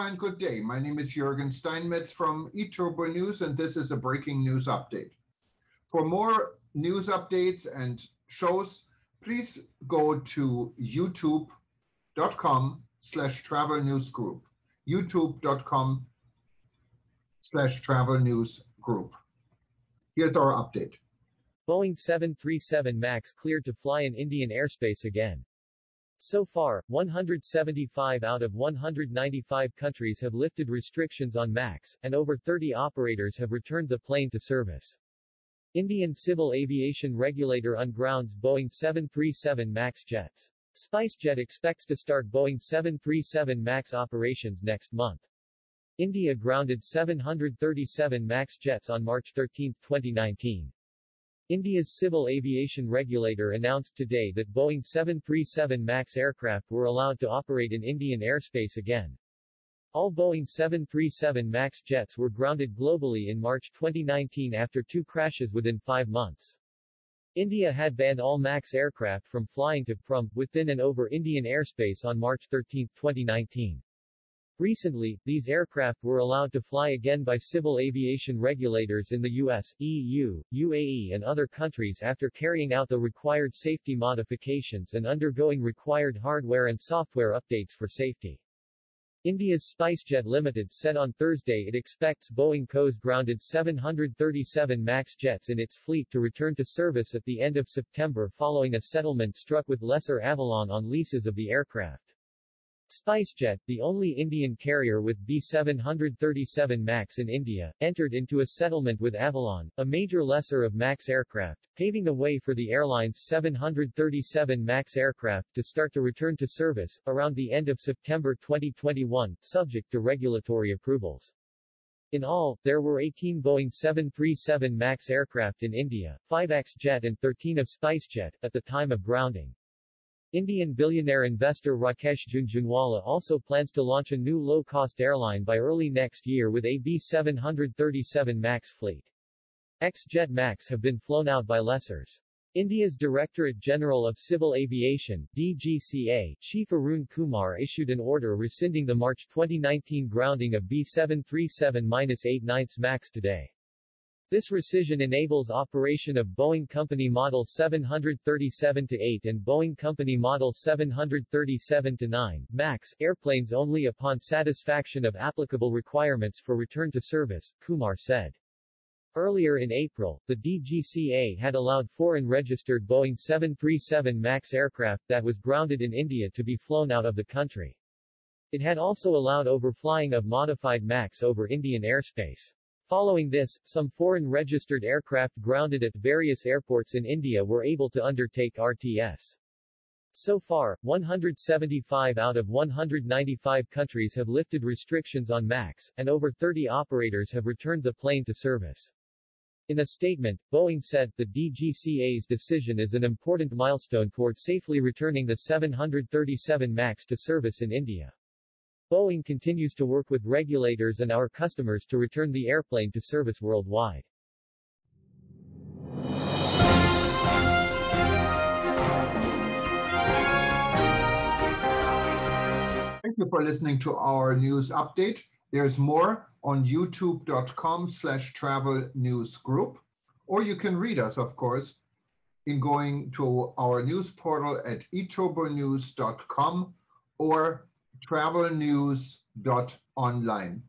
and good day. My name is Jürgen Steinmetz from eTurboNews, and this is a breaking news update. For more news updates and shows, please go to youtube.com/travel news group. youtube.com/travel news group. Here's our update. Boeing 737 MAX cleared to fly in Indian airspace again. So far, 175 out of 195 countries have lifted restrictions on MAX, and over 30 operators have returned the plane to service. Indian civil aviation regulator ungrounds Boeing 737 MAX jets. SpiceJet expects to start Boeing 737 MAX operations next month. India grounded 737 MAX jets on March 13, 2019. India's civil aviation regulator announced today that Boeing 737 MAX aircraft were allowed to operate in Indian airspace again. All Boeing 737 MAX jets were grounded globally in March 2019 after 2 crashes within 5 months. India had banned all MAX aircraft from flying to, from, within and over Indian airspace on March 13, 2019. Recently, these aircraft were allowed to fly again by civil aviation regulators in the US, EU, UAE and other countries after carrying out the required safety modifications and undergoing required hardware and software updates for safety. India's SpiceJet Limited said on Thursday it expects Boeing Co.'s grounded 737 MAX jets in its fleet to return to service at the end of September following a settlement struck with Lesser Avalon on leases of the aircraft. SpiceJet, the only Indian carrier with B737 MAX in India, entered into a settlement with Avalon, a major lessor of MAX aircraft, paving the way for the airline's 737 MAX aircraft to start to return to service, around the end of September 2021, subject to regulatory approvals. In all, there were 18 Boeing 737 MAX aircraft in India, 5 X-Jet and 13 of SpiceJet, at the time of grounding. Indian billionaire investor Rakesh Jhunjhunwala also plans to launch a new low-cost airline by early next year with a B737 MAX fleet. X-Jet MAX have been flown out by lessors. India's Directorate General of Civil Aviation, DGCA, Chief Arun Kumar issued an order rescinding the March 2019 grounding of B737-89 MAX today. This rescission enables operation of Boeing Company Model 737-8 and Boeing Company Model 737-9 MAX airplanes only upon satisfaction of applicable requirements for return to service, Kumar said. Earlier in April, the DGCA had allowed foreign-registered Boeing 737 MAX aircraft that was grounded in India to be flown out of the country. It had also allowed overflying of modified MAX over Indian airspace. Following this, some foreign-registered aircraft grounded at various airports in India were able to undertake RTS. So far, 175 out of 195 countries have lifted restrictions on MAX, and over 30 operators have returned the plane to service. In a statement, Boeing said, the DGCA's decision is an important milestone toward safely returning the 737 MAX to service in India. Boeing continues to work with regulators and our customers to return the airplane to service worldwide. Thank you for listening to our news update. There's more on youtube.com/travel news group, or you can read us, of course, in going to our news portal at eTurboNews.com or travelnews.online.